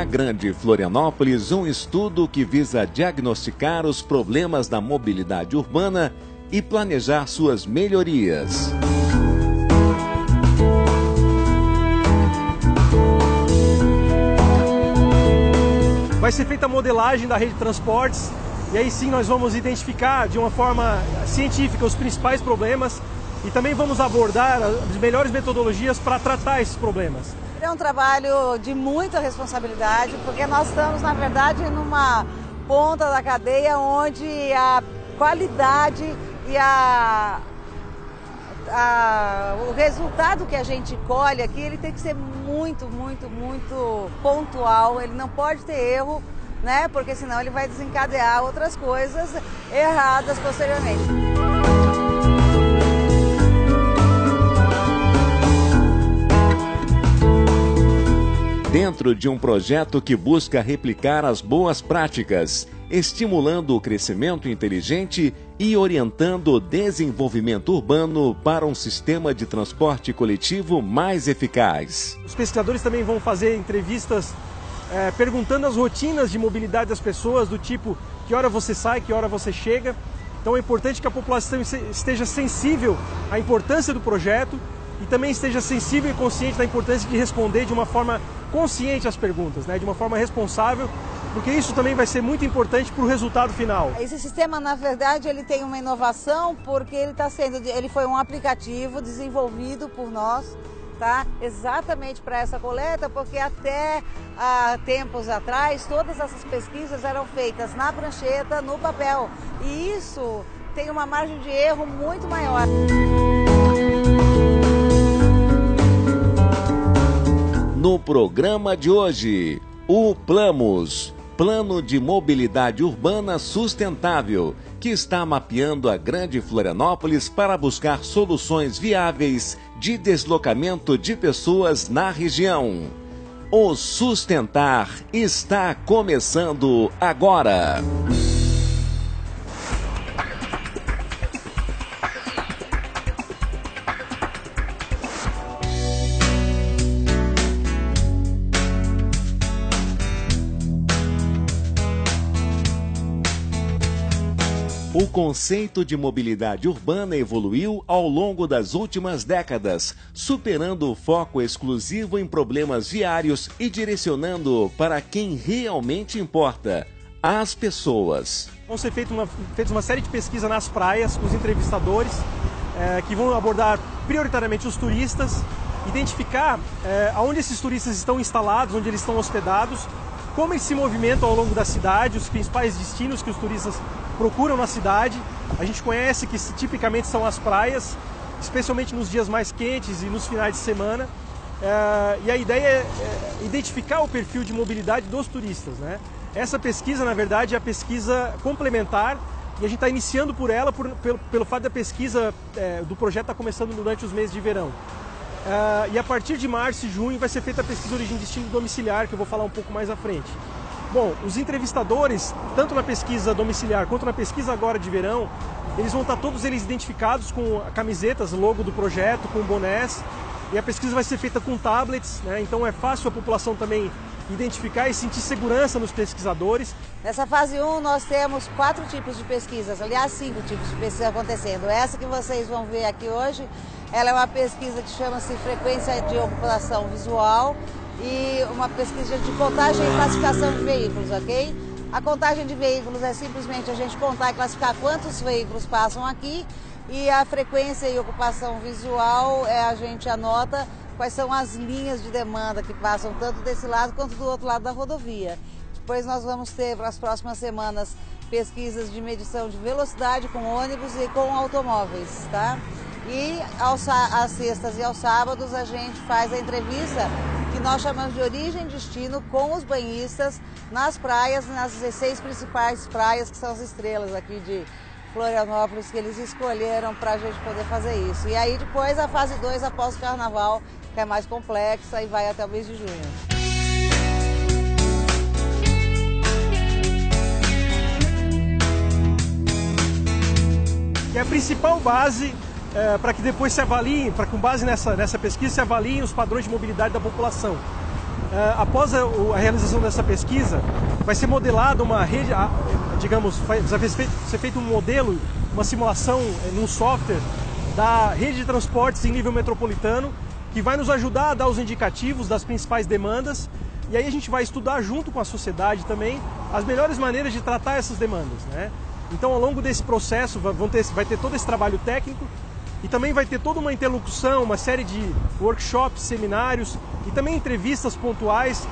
Grande Florianópolis um estudo que visa diagnosticar os problemas da mobilidade urbana e planejar suas melhorias. Vai ser feita a modelagem da rede de transportes e aí sim nós vamos identificar de uma forma científica os principais problemas e também vamos abordar as melhores metodologias para tratar esses problemas. É um trabalho de muita responsabilidade, porque nós estamos, na verdade, numa ponta da cadeia onde a qualidade e o resultado que a gente colhe aqui, ele tem que ser muito pontual, ele não pode ter erro, né? Porque senão ele vai desencadear outras coisas erradas posteriormente. Dentro de um projeto que busca replicar as boas práticas, estimulando o crescimento inteligente e orientando o desenvolvimento urbano para um sistema de transporte coletivo mais eficaz. Os pesquisadores também vão fazer entrevistas perguntando as rotinas de mobilidade das pessoas, do tipo que hora você sai, que hora você chega. Então é importante que a população esteja sensível à importância do projeto e também esteja sensível e consciente da importância de responder de uma forma consciente às perguntas, né? De uma forma responsável, porque isso também vai ser muito importante para o resultado final. Esse sistema, na verdade, ele tem uma inovação porque ele foi um aplicativo desenvolvido por nós, tá? Exatamente para essa coleta, porque até há tempos atrás todas essas pesquisas eram feitas na prancheta, no papel, e isso tem uma margem de erro muito maior. No programa de hoje, o Plamos, Plano de Mobilidade Urbana Sustentável, que está mapeando a Grande Florianópolis para buscar soluções viáveis de deslocamento de pessoas na região. O Sustentar está começando agora. O conceito de mobilidade urbana evoluiu ao longo das últimas décadas, superando o foco exclusivo em problemas viários e direcionando para quem realmente importa, as pessoas. Vão ser feitas uma série de pesquisas nas praias com os entrevistadores, que vão abordar prioritariamente os turistas, identificar onde esses turistas estão instalados, onde eles estão hospedados, como eles se movimentam ao longo da cidade, os principais destinos que os turistas procuram na cidade. A gente conhece que tipicamente são as praias, especialmente nos dias mais quentes e nos finais de semana. E a ideia é identificar o perfil de mobilidade dos turistas, né? Essa pesquisa, na verdade, é a pesquisa complementar e a gente está iniciando por ela pelo fato da pesquisa do projeto estar começando durante os meses de verão. E a partir de março e junho vai ser feita a pesquisa origem e destino domiciliar, que eu vou falar um pouco mais à frente. Bom, os entrevistadores, tanto na pesquisa domiciliar quanto na pesquisa agora de verão, eles vão estar todos eles identificados com camisetas, logo do projeto, com bonés, e a pesquisa vai ser feita com tablets, né? Então é fácil a população também identificar e sentir segurança nos pesquisadores. Nessa fase 1 nós temos 4 tipos de pesquisas, aliás 5 tipos de pesquisa acontecendo. Essa que vocês vão ver aqui hoje, ela é uma pesquisa que chama-se frequência de ocupação visual e uma pesquisa de contagem e classificação de veículos, ok? A contagem de veículos é simplesmente a gente contar e classificar quantos veículos passam aqui, e a frequência e ocupação visual a gente anota quais são as linhas de demanda que passam tanto desse lado quanto do outro lado da rodovia. Depois nós vamos ter para as próximas semanas pesquisas de medição de velocidade com ônibus e com automóveis, tá? E às sextas e aos sábados a gente faz a entrevista que nós chamamos de origem e destino com os banhistas nas praias, nas 16 principais praias que são as estrelas aqui de Florianópolis, que eles escolheram para a gente poder fazer isso. E aí depois a fase 2 após o carnaval, que é mais complexa e vai até o mês de junho. E a principal base para que depois se avaliem, para com base nessa pesquisa se avaliem os padrões de mobilidade da população. Após a realização dessa pesquisa, vai ser modelada uma rede, digamos, vai ser feito um modelo, uma simulação num software da rede de transportes em nível metropolitano, que vai nos ajudar a dar os indicativos das principais demandas, e aí a gente vai estudar junto com a sociedade também as melhores maneiras de tratar essas demandas, né? Então, ao longo desse processo, vai ter todo esse trabalho técnico e também vai ter toda uma interlocução, uma série de workshops, seminários e também entrevistas pontuais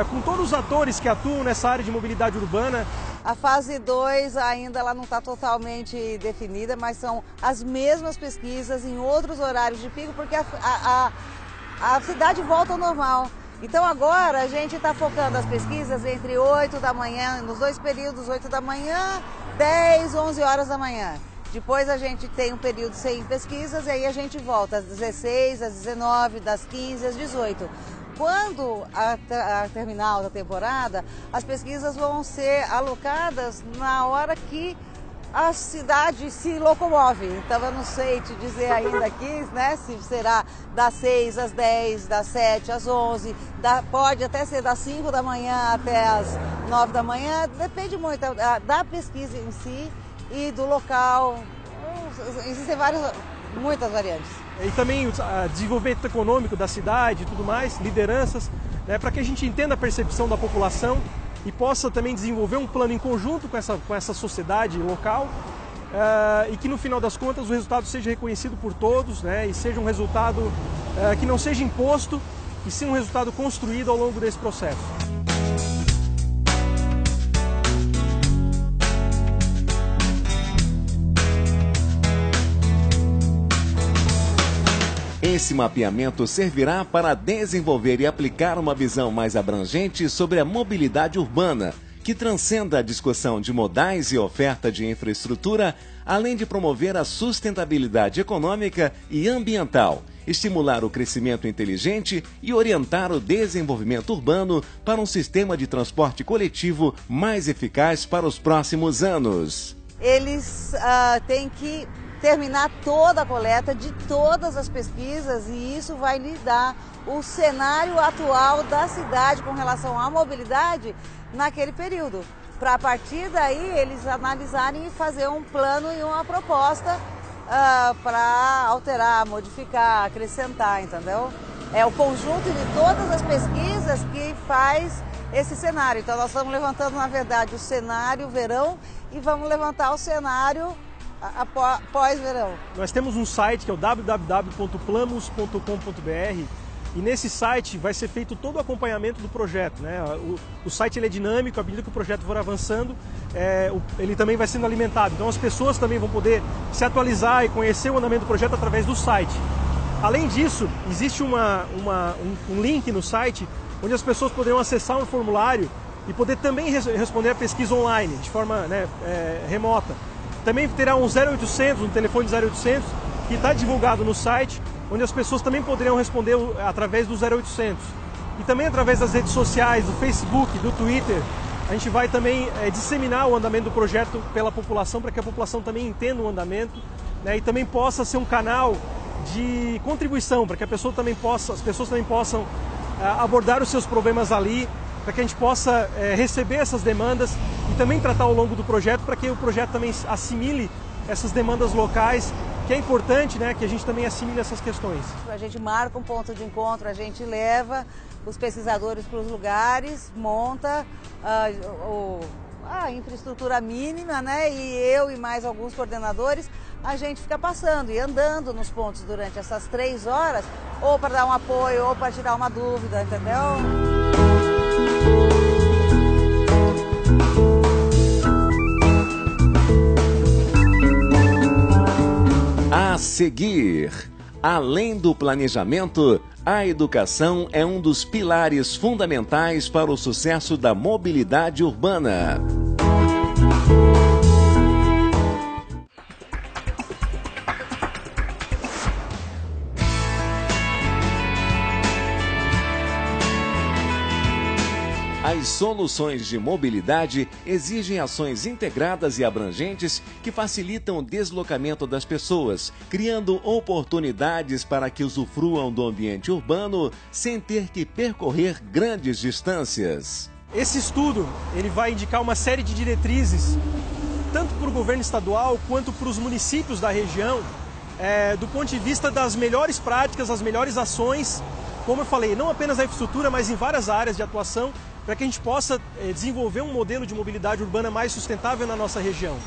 com todos os atores que atuam nessa área de mobilidade urbana. A fase 2 ainda ela não está totalmente definida, mas são as mesmas pesquisas em outros horários de pico, porque a cidade volta ao normal. Então agora a gente está focando as pesquisas entre 8 da manhã, nos dois períodos, 8 da manhã, 10, 11 horas da manhã. Depois a gente tem um período sem pesquisas e aí a gente volta às 16, às 19, das 15 às 18. Quando a terminal da temporada, as pesquisas vão ser alocadas na hora que a cidade se locomove. Então eu não sei te dizer ainda aqui, né, se será das 6 às 10, das 7 às 11, pode até ser das 5 da manhã até as 9 da manhã, depende muito da pesquisa em si e do local. Existem muitas variantes. E também o desenvolvimento econômico da cidade e tudo mais, lideranças, né, para que a gente entenda a percepção da população e possa também desenvolver um plano em conjunto com essa sociedade local e que no final das contas o resultado seja reconhecido por todos, né, e seja um resultado que não seja imposto e sim um resultado construído ao longo desse processo. Esse mapeamento servirá para desenvolver e aplicar uma visão mais abrangente sobre a mobilidade urbana, que transcenda a discussão de modais e oferta de infraestrutura, além de promover a sustentabilidade econômica e ambiental, estimular o crescimento inteligente e orientar o desenvolvimento urbano para um sistema de transporte coletivo mais eficaz para os próximos anos. Eles têm que terminar toda a coleta de todas as pesquisas e isso vai lhe dar o cenário atual da cidade com relação à mobilidade naquele período. Para a partir daí eles analisarem e fazer um plano e uma proposta para alterar, modificar, acrescentar, entendeu? É o conjunto de todas as pesquisas que faz esse cenário. Então nós estamos levantando, na verdade, o cenário verão e vamos levantar o cenário pós-verão. Nós temos um site que é o www.plamos.com.br e nesse site vai ser feito todo o acompanhamento do projeto, né? O site ele é dinâmico, à medida que o projeto for avançando, ele também vai sendo alimentado. Então as pessoas também vão poder se atualizar e conhecer o andamento do projeto através do site. Além disso, existe um link no site onde as pessoas poderão acessar um formulário e poder também responder a pesquisa online, de forma remota. Também terá um 0800, um telefone 0800, que está divulgado no site, onde as pessoas também poderão responder através do 0800. E também através das redes sociais, do Facebook, do Twitter, a gente vai também disseminar o andamento do projeto pela população, para que a população também entenda o andamento, né, e também possa ser um canal de contribuição, para que as pessoas também possam abordar os seus problemas ali, para que a gente possa receber essas demandas e também tratar ao longo do projeto, para que o projeto também assimile essas demandas locais, que é importante, né, que a gente também assimile essas questões. A gente marca um ponto de encontro, a gente leva os pesquisadores para os lugares, monta a infraestrutura mínima, né, e eu e mais alguns coordenadores, a gente fica passando e andando nos pontos durante essas 3 horas, ou para dar um apoio, ou para tirar uma dúvida, entendeu? A seguir, além do planejamento, a educação é um dos pilares fundamentais para o sucesso da mobilidade urbana. A As soluções de mobilidade exigem ações integradas e abrangentes que facilitam o deslocamento das pessoas, criando oportunidades para que usufruam do ambiente urbano sem ter que percorrer grandes distâncias. Esse estudo ele vai indicar uma série de diretrizes, tanto para o governo estadual quanto para os municípios da região, do ponto de vista das melhores práticas, as melhores ações, como eu falei, não apenas na infraestrutura, mas em várias áreas de atuação, para que a gente possa desenvolver um modelo de mobilidade urbana mais sustentável na nossa região.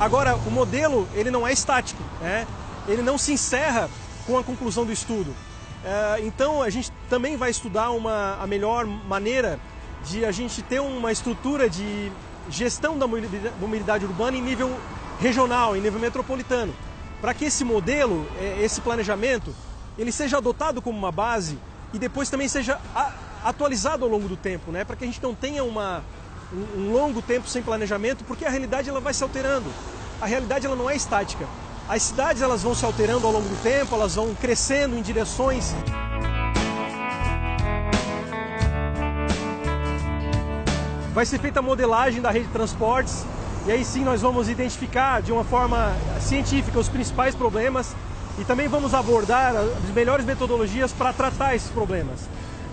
Agora, o modelo ele não é estático, ele não se encerra com a conclusão do estudo. Então, a gente também vai estudar a melhor maneira de a gente ter uma estrutura de gestão da mobilidade urbana em nível regional, em nível metropolitano, para que esse modelo, esse planejamento, ele seja adotado como uma base e depois também seja atualizado ao longo do tempo, para que a gente não tenha um longo tempo sem planejamento, porque a realidade ela vai se alterando. A realidade ela não é estática. As cidades elas vão se alterando ao longo do tempo, elas vão crescendo em direções. Vai ser feita a modelagem da rede de transportes e aí sim nós vamos identificar de uma forma científica os principais problemas e também vamos abordar as melhores metodologias para tratar esses problemas.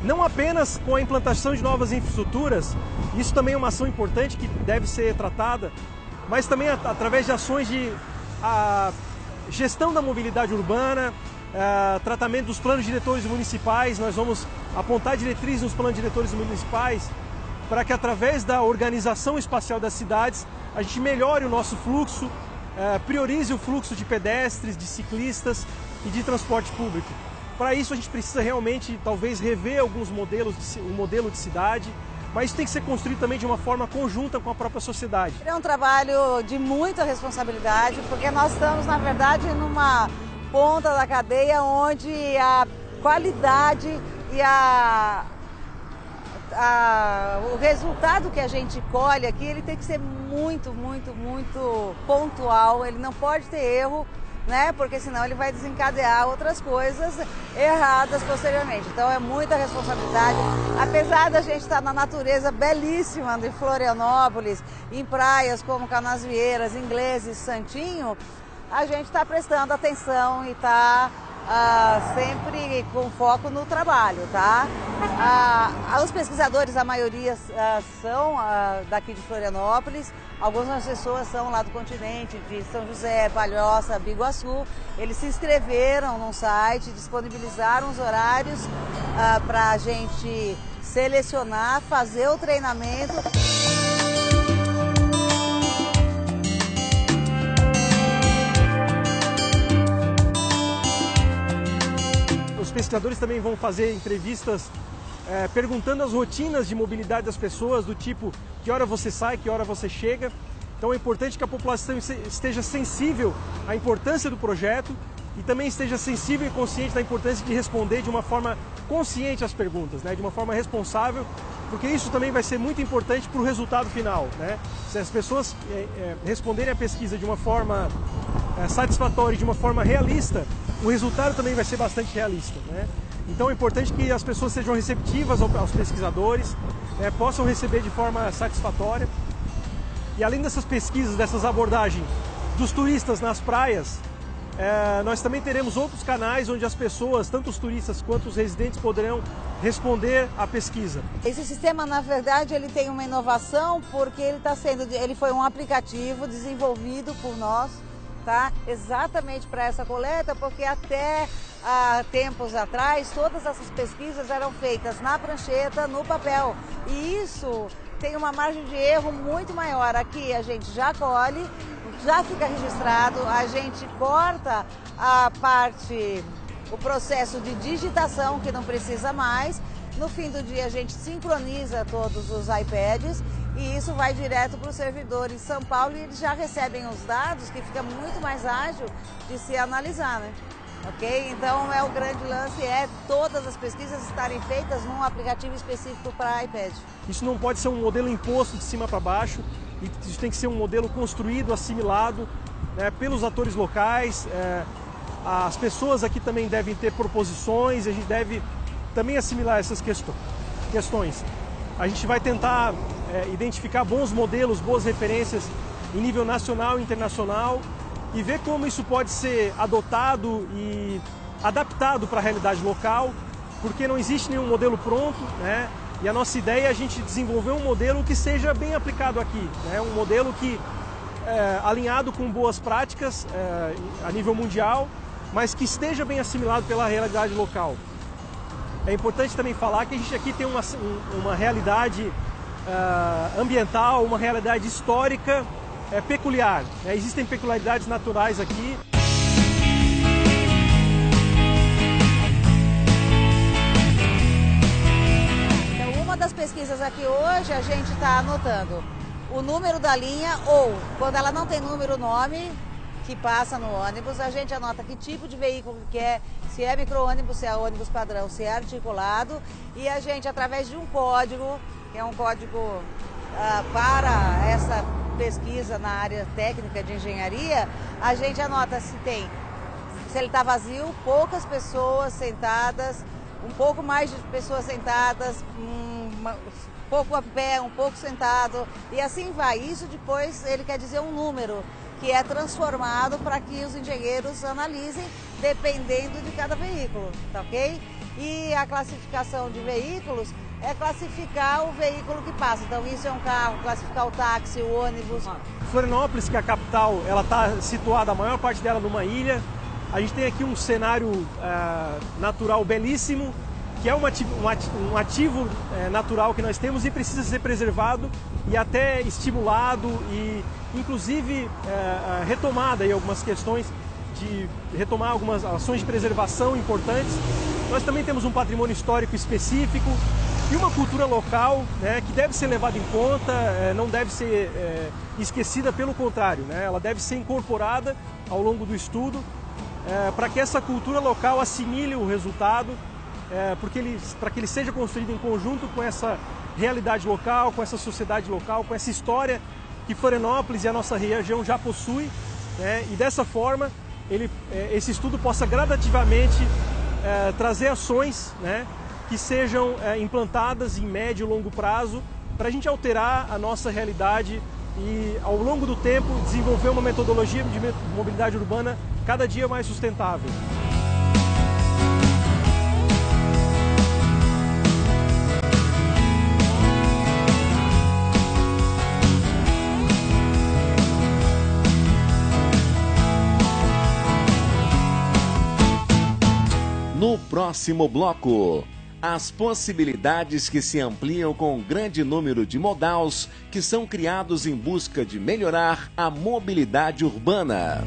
Não apenas com a implantação de novas infraestruturas, isso também é uma ação importante que deve ser tratada, mas também através de ações de gestão da mobilidade urbana, tratamento dos planos diretores municipais. Nós vamos apontar diretrizes nos planos diretores municipais para que através da organização espacial das cidades a gente melhore o nosso fluxo, priorize o fluxo de pedestres, de ciclistas e de transporte público. Para isso a gente precisa realmente talvez rever alguns modelos, o modelo de cidade, mas isso tem que ser construído também de uma forma conjunta com a própria sociedade. É um trabalho de muita responsabilidade, porque nós estamos, na verdade, numa ponta da cadeia onde a qualidade e o resultado que a gente colhe aqui, ele tem que ser muito, muito, muito pontual, ele não pode ter erro, porque senão ele vai desencadear outras coisas erradas posteriormente. Então é muita responsabilidade. Apesar da gente estar na natureza belíssima de Florianópolis, em praias como Canasvieiras, Ingleses, Santinho, a gente está prestando atenção e está sempre com foco no trabalho, tá? Os pesquisadores, a maioria são daqui de Florianópolis, algumas pessoas são lá do continente, de São José, Palhoça, Biguaçu. Eles se inscreveram no site, disponibilizaram os horários para a gente selecionar, fazer o treinamento. Os pesquisadores também vão fazer entrevistas perguntando as rotinas de mobilidade das pessoas, do tipo, que hora você sai, que hora você chega. Então é importante que a população esteja sensível à importância do projeto e também esteja sensível e consciente da importância de responder de uma forma consciente às perguntas, de uma forma responsável, porque isso também vai ser muito importante para o resultado final. Se as pessoas responderem a pesquisa de uma forma satisfatória, de uma forma realista, o resultado também vai ser bastante realista. Então é importante que as pessoas sejam receptivas aos pesquisadores, possam receber de forma satisfatória. E além dessas pesquisas, dessas abordagens dos turistas nas praias, nós também teremos outros canais onde as pessoas, tanto os turistas quanto os residentes, poderão responder à pesquisa. Esse sistema, na verdade, ele tem uma inovação porque ele foi um aplicativo desenvolvido por nós, exatamente para essa coleta, porque até há tempos atrás todas essas pesquisas eram feitas na prancheta, no papel, e isso tem uma margem de erro muito maior. Aqui a gente já colhe, já fica registrado, a gente corta o processo de digitação, que não precisa mais. No fim do dia a gente sincroniza todos os iPads e isso vai direto para o servidor em São Paulo e eles já recebem os dados, que fica muito mais ágil de se analisar, Ok? Então o grande lance todas as pesquisas estarem feitas num aplicativo específico para iPad. Isso não pode ser um modelo imposto de cima para baixo, isso tem que ser um modelo construído, assimilado pelos atores locais. As pessoas aqui também devem ter proposições, a gente deve também assimilar essas questões. a gente vai tentar identificar bons modelos, boas referências em nível nacional e internacional e ver como isso pode ser adotado e adaptado para a realidade local, porque não existe nenhum modelo pronto, né? E a nossa ideia é a gente desenvolver um modelo que seja bem aplicado aqui, né? Um modelo que alinhado com boas práticas a nível mundial, mas que esteja bem assimilado pela realidade local. É importante também falar que a gente aqui tem uma realidade ambiental, uma realidade histórica peculiar, né? Existem peculiaridades naturais aqui. Então, uma das pesquisas aqui hoje, a gente está anotando o número da linha ou, quando ela não tem número, nome que passa no ônibus, a gente anota que tipo de veículo que é, se é micro-ônibus, se é ônibus padrão, se é articulado, e a gente, através de um código, que é um código para essa pesquisa na área técnica de engenharia, a gente anota se ele está vazio, poucas pessoas sentadas, um pouco mais de pessoas sentadas, um pouco a pé, um pouco sentado, e assim vai. Isso depois ele quer dizer um número que é transformado para que os engenheiros analisem dependendo de cada veículo, tá ok? E a classificação de veículos é classificar o veículo que passa. Então isso é um carro, classificar o táxi, o ônibus. Florianópolis, que é a capital, ela está situada, a maior parte dela, numa ilha. A gente tem aqui um cenário natural belíssimo, que é um ativo natural que nós temos e precisa ser preservado e até estimulado e, inclusive, retomada em algumas questões de retomar algumas ações de preservação importantes. Nós também temos um patrimônio histórico específico e uma cultura local, né, que deve ser levada em conta, não deve ser esquecida, pelo contrário, né, ela deve ser incorporada ao longo do estudo para que essa cultura local assimile o resultado, para que ele seja construído em conjunto com essa realidade local, com essa sociedade local, com essa história que Florianópolis e a nossa região já possui, né, e dessa forma esse estudo possa gradativamente trazer ações, né, que sejam implantadas em médio e longo prazo para a gente alterar a nossa realidade e, ao longo do tempo, desenvolver uma metodologia de mobilidade urbana cada dia mais sustentável. No próximo bloco, as possibilidades que se ampliam com um grande número de modals que são criados em busca de melhorar a mobilidade urbana.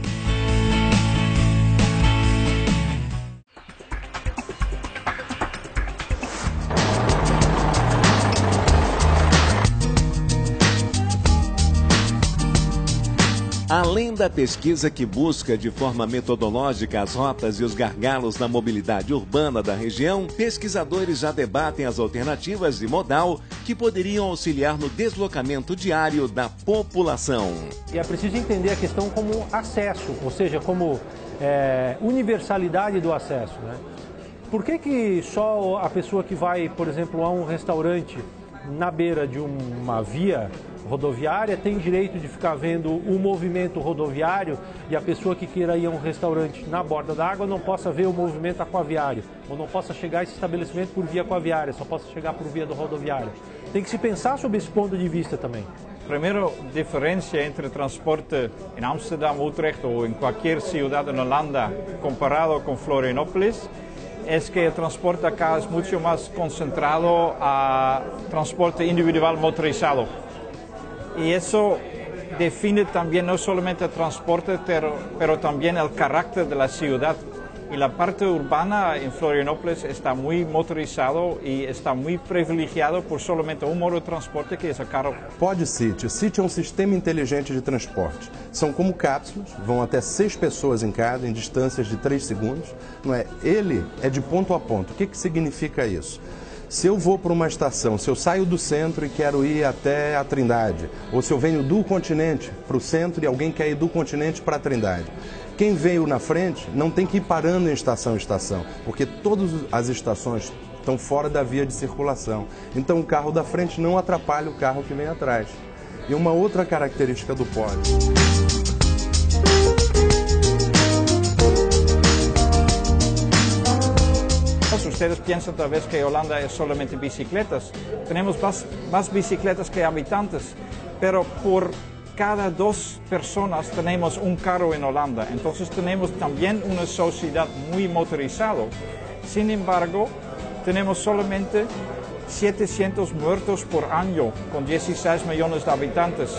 Além da pesquisa que busca de forma metodológica as rotas e os gargalos da mobilidade urbana da região, pesquisadores já debatem as alternativas de modal que poderiam auxiliar no deslocamento diário da população. E é preciso entender a questão como acesso, ou seja, como universalidade do acesso, né? Por que só a pessoa que vai, por exemplo, a um restaurante na beira de uma via rodoviária tem direito de ficar vendo o movimento rodoviário e a pessoa que queira ir a um restaurante na borda da água não possa ver o movimento aquaviário ou não possa chegar a esse estabelecimento por via aquaviária, só possa chegar por via do rodoviário? Tem que se pensar sobre esse ponto de vista também. Primeiro, diferença entre transporte em Amsterdam, Utrecht ou em qualquer cidade na Holanda comparado com Florianópolis é que o transporte acá é muito mais concentrado a transporte individual motorizado. Y eso define también no solamente el transporte, pero también el carácter de la ciudad. Y la parte urbana en Florianópolis está muy motorizado y está muy privilegiado por solamente um modo de transporte, que é o carro. PodCity. O City é um sistema inteligente de transporte. São como cápsulas, vão até 6 pessoas em cada, em distâncias de 3 segundos. Não é? Ele é de ponto a ponto. O que significa isso? Se eu vou para uma estação, se eu saio do centro e quero ir até a Trindade, ou se eu venho do continente para o centro e alguém quer ir do continente para a Trindade, quem veio na frente não tem que ir parando em estação, porque todas as estações estão fora da via de circulação. Então o carro da frente não atrapalha o carro que vem atrás. E uma outra característica do pod. Ustedes piensan tal vez que Holanda es solamente bicicletas. Tenemos más bicicletas que habitantes, pero por cada 2 personas tenemos un carro en Holanda. Entonces tenemos también una sociedad muy motorizada. Sin embargo, tenemos solamente 700 muertos por año, con 16 millones de habitantes,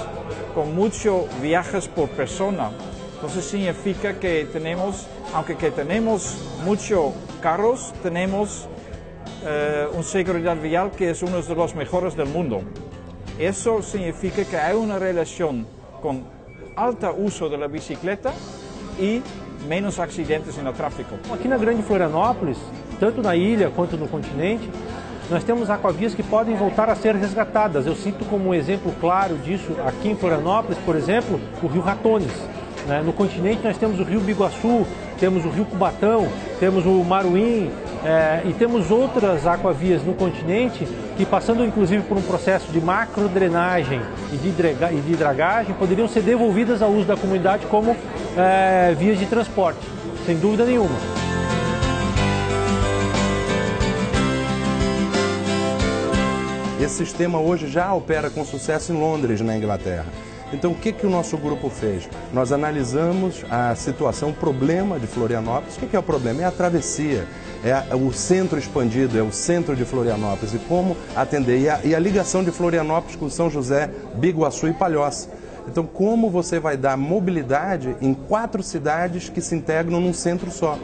con muchos viajes por persona. Entonces significa que tenemos, aunque que tenemos muchos carros, tenemos una seguridad vial que es uno de los mejores del mundo. Eso significa que hay una relación con alto uso de la bicicleta e menos acidentes no tráfego. Aqui na Grande Florianópolis, tanto na ilha quanto no continente, nós temos aquavias que podem voltar a ser resgatadas. Eu cito como um exemplo claro disso, aqui em Florianópolis, por exemplo, o Rio Ratones. No continente nós temos o Rio Biguaçu, temos o Rio Cubatão, temos o Maruim e temos outras aquavias no continente que, passando inclusive por um processo de macrodrenagem e de dragagem, poderiam ser devolvidas ao uso da comunidade como vias de transporte, sem dúvida nenhuma. Esse sistema hoje já opera com sucesso em Londres, na Inglaterra. Então, o que o nosso grupo fez? Nós analisamos a situação, o problema de Florianópolis. O que é o problema? É a travessia, é o centro expandido, é o centro de Florianópolis e como atender. E a ligação de Florianópolis com São José, Biguaçu e Palhoça. Então, como você vai dar mobilidade em 4 cidades que se integram num centro só?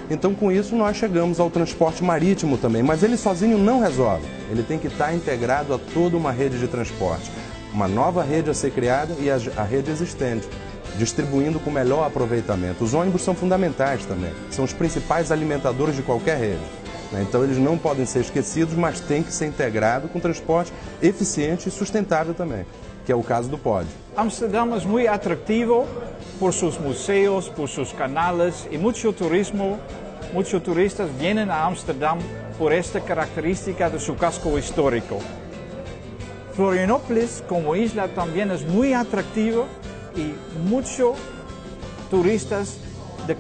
Então, com isso, nós chegamos ao transporte marítimo também, mas ele sozinho não resolve. Ele tem que estar integrado a toda uma rede de transporte. Uma nova rede a ser criada e a rede existente, distribuindo com melhor aproveitamento. Os ônibus são fundamentais também, são os principais alimentadores de qualquer rede. Então eles não podem ser esquecidos, mas tem que ser integrado com transporte eficiente e sustentável também, que é o caso do pod. Amsterdam es muy atractivo por sus museos, por sus canales y muchos turistas vienen a Amsterdam por esta característica de su casco histórico. Florianópolis como isla también es muy atractivo y muchos turistas de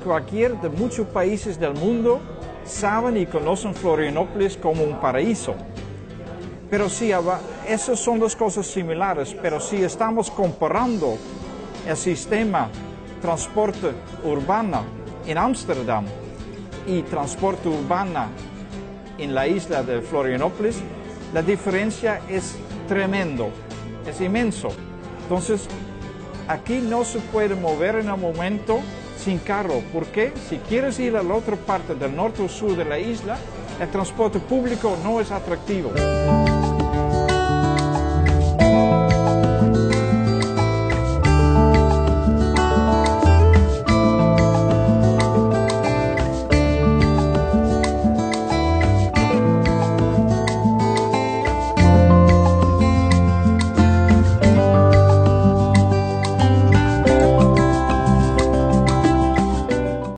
muchos países del mundo saben y conocen Florianópolis como un paraíso. Pero sí, esas son 2 cosas similares, pero si estamos comparando el sistema transporte urbano en Amsterdam y transporte urbano en la isla de Florianópolis, la diferencia es tremendo, es inmenso. Entonces, aquí no se puede mover en el momento sin carro, porque si quieres ir a la otra parte del norte o sur de la isla, el transporte público no es atractivo.